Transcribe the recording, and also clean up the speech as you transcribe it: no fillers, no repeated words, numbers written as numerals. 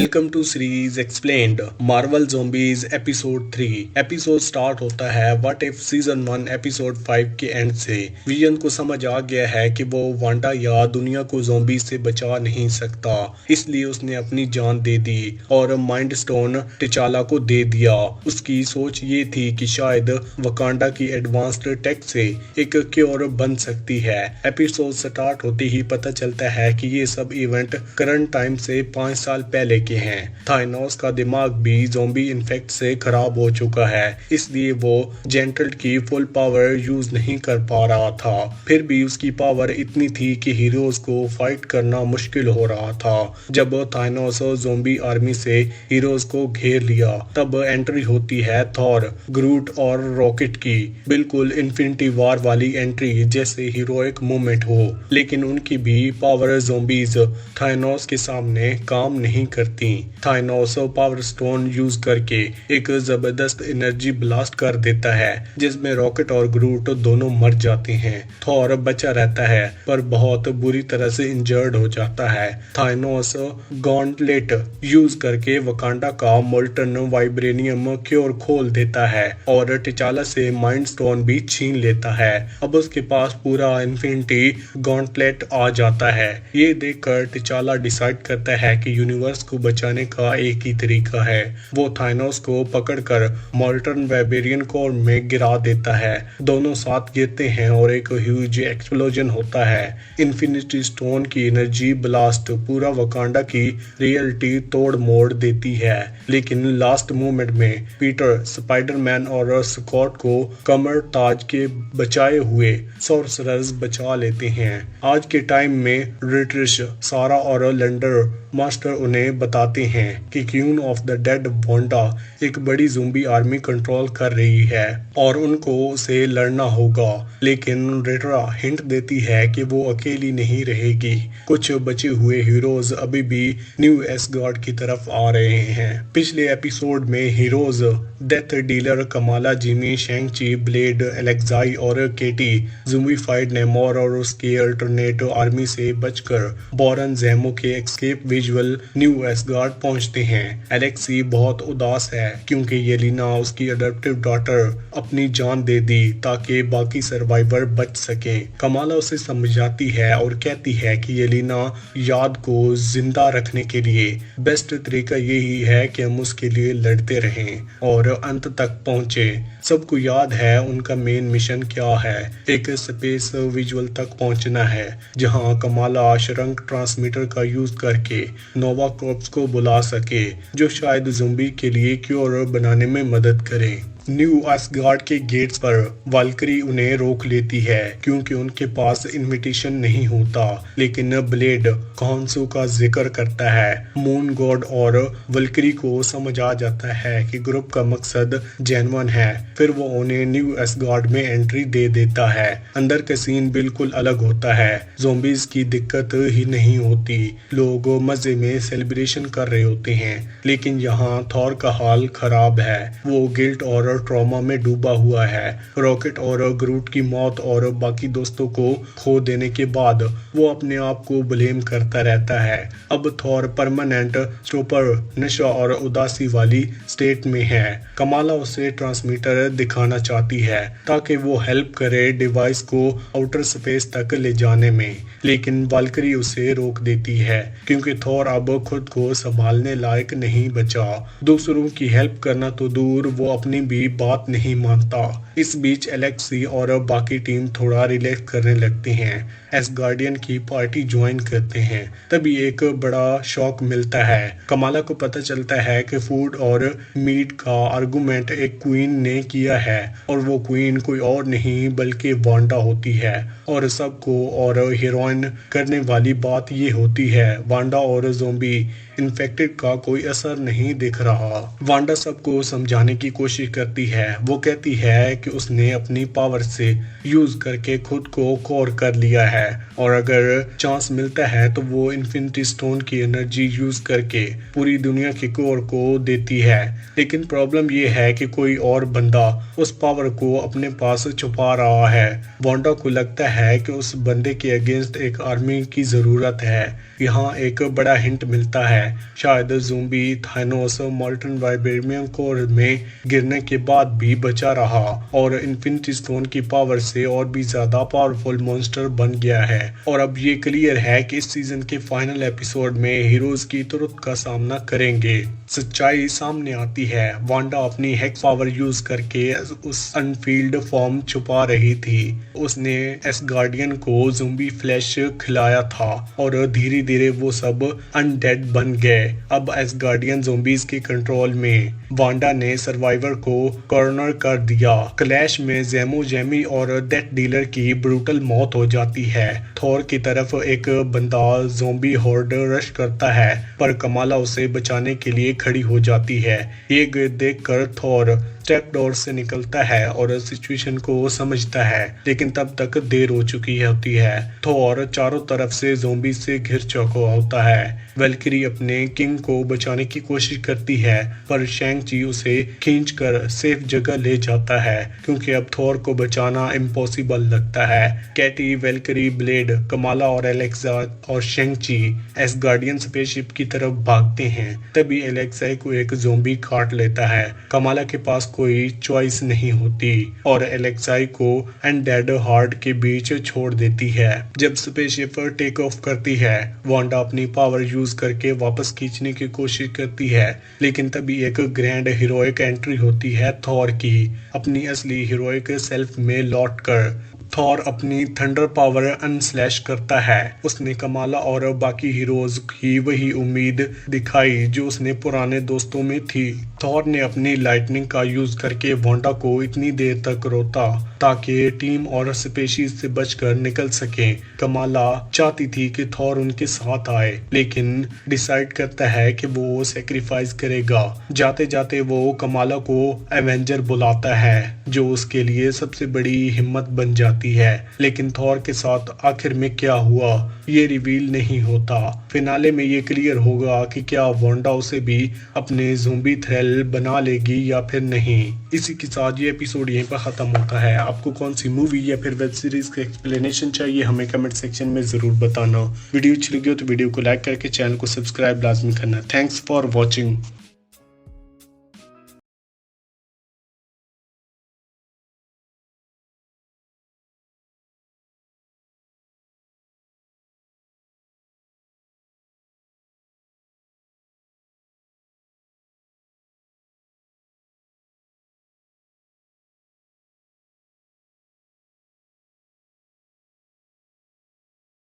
Welcome to series explained Marvel zombies episode 3। Episode start होता है what if season 1 episode 5 के and से। Vision को समझ आ गया है कि वो वांडा या दुनिया को ज़ॉम्बी से बचा नहीं सकता, इसलिए उसने अपनी जान दे दी और माइंड स्टोन टिचाला को दे दिया। उसकी सोच ये थी कि शायद वकांडा की एडवांस्ड टेक से एक क्योर बन सकती है। एपिसोड स्टार्ट होते ही पता चलता है कि ये सब इवेंट करंट टाइम से 5 साल पहले के हैं। थाइनोस का दिमाग भी ज़ॉम्बी इन्फेक्ट से खराब हो चुका है, इसलिए वो जेंटल की फुल पावर यूज नहीं कर पा रहा था। फिर भी उसकी पावर इतनी थी कि हीरोज को फाइट करना मुश्किल हो रहा था। जब थाइनोस ज़ॉम्बी आर्मी से हीरोज को घेर लिया, तब एंट्री होती है थॉर, ग्रूट और रॉकेट की। बिल्कुल इन्फिनिटी वॉर वाली एंट्री, जैसे हीरोइक मूवमेंट हो। लेकिन उनकी भी पावर ज़ॉम्बीज थाइनोस के सामने काम नहीं करती। थाइनोस पावर स्टोन यूज करके एक जबरदस्त एनर्जी ब्लास्ट कर देता है, जिसमें रॉकेट और ग्रूट दोनों मर जाते हैं। थॉर बचा रहता है पर बहुत बुरी तरह से इंजर्ड हो जाता है। थाइनोस गॉन्टलेट यूज करके वकांडा का मोल्टन वाइब्रेनियम क्योर खोल देता है और टिचाला से माइंड स्टोन भी छीन लेता है। अब उसके पास पूरा इन्फिनिटी गॉन्टलेट आ जाता है। ये देखकर टिचाला डिसाइड करता है कि यूनिवर्स को बचाने का एक ही तरीका है। वो थाइनोस को पकड़कर मोल्टन वाइब्रेनियम कोर में गिरा देता है। दोनों साथ गिरते हैं और एक ह्यूज एक्सप्लोजन होता है। इन्फिनिटी स्टोन की एनर्जी ब्लास्ट पूरा वकांडा की रियलिटी तोड़ मोड़ देती है। लेकिन लास्ट मोमेंट में पीटर, स्पाइडरमैन और स्कॉट को कमर ताज के बचाए हुए सॉर्सरर्स बचा लेते हैं। आज के टाइम में रिट्रिश, सारा और लेंडर मास्टर उन्हें बताते हैं कि queen of the dead Wanda एक बड़ी ज़ॉम्बी आर्मी कंट्रोल कर रही है और उनको उसे लड़ना होगा। लेकिन रेट्रा हिंट देती है कि वो अकेली नहीं रहेगी। कुछ बचे हुए हीरोज अभी भी न्यू एसगार्ड की तरफ आ रहे हैं। पिछले एपिसोड में heroes death dealer, Kamala, Jimmy, Shang-Chi, Blade, Alexei और केटी ज़ॉम्बीफाइड नेमोर और उसके अल्टरनेट आर्मी से बचकर बॉरन ज़ेमो के एस्केप विजुअल न्यू एसगार्ड पहुंचते हैं। एलेक्सी बहुत उदास है क्योंकि येलिना, उसकी अडॉप्टिव डॉटर, अपनी जान दे दी ताकि बाकी सर्वाइवर बच सके। कमाला उसे समझाती है और कहती है कि येलिना याद को जिंदा रखने के लिए बेस्ट तरीका यही है कि हम उसके लिए लड़ते रहें और अंत तक पहुंचे। सबको याद है उनका मेन मिशन क्या है, एक स्पेस विजुअल तक पहुंचना है जहां कमाला श्रंक ट्रांसमीटर का यूज करके नोवा कॉर्प्स को बुला सके, जो शायद ज़ॉम्बी के लिए क्योर बनाने में मदद करे। न्यू एसगार्ड के गेट्स पर वाल्करी उन्हें रोक लेती है क्योंकि उनके पास इनविटेशन नहीं होता। लेकिन ब्लेड कॉन्सो का जिक्र करता है। मून गॉड और वाल्करी को समझ आ जाता है कि ग्रुप का मकसद जेन्युइन है। फिर वो उन्हें न्यू एसगार्ड में एंट्री दे देता है। अंदर का सीन बिल्कुल अलग होता है। ज़ॉम्बीज की दिक्कत ही नहीं होती, लोग मजे में सेलिब्रेशन कर रहे होते हैं। लेकिन यहाँ थॉर का हाल खराब है। वो गिल्ट और ट्रॉमा में डूबा हुआ है। रॉकेट और ग्रूट की मौत और बाकी दोस्तों को खो देने के बाद वो अपने आप को ब्लेम करता रहता है। अब थॉर परमानेंट स्टोपर, नशा और उदासी वाली स्टेट में है। कमाला उसे ट्रांसमीटर दिखाना चाहती है ताकि वो हेल्प करे डिवाइस को आउटर स्पेस तक ले जाने में, लेकिन वाल्करी उसे रोक देती है क्योंकि थॉर अब खुद को संभालने लायक नहीं बचा। दूसरों की हेल्प करना तो दूर, वो अपनी भी बात नहीं मानता। इस बीच एलेक्सी और बाकी टीम थोड़ा रिलैक्स करने लगते हैं। एसगार्डियन की पार्टी ज्वाइन करते हैं। तभी एक बड़ा शॉक मिलता है। कमाला को पता चलता है कि फूड और मीट का आर्गुमेंट एक क्वीन ने किया है और वो क्वीन कोई और नहीं बल्कि वांडा होती है। और सबको और हीरोइन करने वाली बात ये होती है, वांडा और ज़ॉम्बी इन्फेक्टेड का कोई असर नहीं दिख रहा। वांडा सबको समझाने की कोशिश करती है। वो कहती है कि उसने अपनी पावर से यूज करके खुद को कोर कर लिया है है और अगर चांस मिलता है तो वो इन्फिनिटी स्टोन की एनर्जी यूज करके पूरी दुनिया के कोर को देती है। लेकिन प्रॉब्लम ये है कि कोई और बंदा उस पावर को अपने पास छुपा रहा है। वांडा को लगता है कि उस बंदे के अगेंस्ट एक आर्मी की जरूरत है। यहाँ एक बड़ा हिंट मिलता है, शायद ज़ोंबी थानोस मॉल्टन वाइब्रेनियम कोर में गिरने के बाद भी बचा रहा और इन्फिनिटी स्टोन की पावर से और भी ज्यादा पावरफुल मॉन्स्टर बन गया है। और अब ये क्लियर है कि इस सीजन के फाइनल एपिसोड में हीरोज की तुरंत का सामना करेंगे। सच्चाई सामने आती है, वांडा अपनी हेक्स पावर यूज करके उस अनफील्ड फॉर्म छुपा रही थी। उसने एसगार्डियन को ज़ोंबी फ्लैश खिलाया था और धीरे धीरे वो सब अनडेड बन गए। अब एसगार्डियन ज़ोंबीज के कंट्रोल में। वांडा ने सर्वाइवर को कॉर्नर कर दिया। क्लैश में जेमो जेमी और डेथ डीलर की ब्रूटल मौत हो जाती है। थॉर की तरफ एक बंदा ज़ोंबी हॉर्ड रश करता है पर कमाला उसे बचाने के लिए खड़ी हो जाती है। ये देखकर थॉर स्टेप डोर से निकलता है और सिचुएशन को समझता है, लेकिन तब तक देर हो चुकी होती है। थॉर चारों तरफ से ज़ोंबी से घिर चुका होता है। वेल्किरी अपने किंग को बचाने की कोशिश करती है पर शैंग-ची उसे खींचकर सेफ जगह ले जाता है क्योंकि अब थॉर को बचाना इम्पॉसिबल लगता है। कैटी, वेल्किरी, ब्लेड, कमाला और एलेक्सा और शैंग-ची एसगार्डियन स्पेसशिप की तरफ भागते हैं। तभी एलेक्सा को एक ज़ोंबी काट लेता है। कमाला के पास कोई चॉइस नहीं होती और एलेक्साई को अनडेड हार्ट के बीच छोड़ देती है। जब स्पेसशिप टेक ऑफ करती है, वांडा अपनी पावर यूज करके वापस खींचने की कोशिश करती है, लेकिन तभी एक ग्रैंड हीरोइक एंट्री होती है थॉर की। अपनी असली हीरोइक सेल्फ में लौटकर थॉर अपनी थंडर पावर अनस्लैश करता है। उसने कमाला और बाकी हीरोज की वही उम्मीद दिखाई जो उसने पुराने दोस्तों में थी। थॉर ने अपनी लाइटनिंग का यूज करके वांडा को इतनी देर तक रोता ताकि टीम और स्पेशीज से बचकर निकल सके। कमाला चाहती थी कि थॉर उनके साथ आए, लेकिन डिसाइड करता है कि वो सेक्रीफाइस करेगा। जाते जाते वो कमाला को एवेंजर बुलाता है जो उसके लिए सबसे बड़ी हिम्मत बन जाती है। लेकिन थॉर के साथ आखिर में क्या हुआ ये रिवील नहीं होता। फिनाले में ये क्लियर होगा कि क्या वांडा उसे भी अपने ज़ोंबी थ्रिल बना लेगी या फिर नहीं। इसी के साथ ये एपिसोड यहीं पर खत्म होता है। आपको कौन सी मूवी या फिर वेब सीरीज का एक्सप्लेनेशन चाहिए हमें कमेंट सेक्शन में जरूर बताना। वीडियो अच्छी लगी हो तो वीडियो को लाइक करके चैनल को सब्सक्राइब लाजमी करना। Thanks for watching.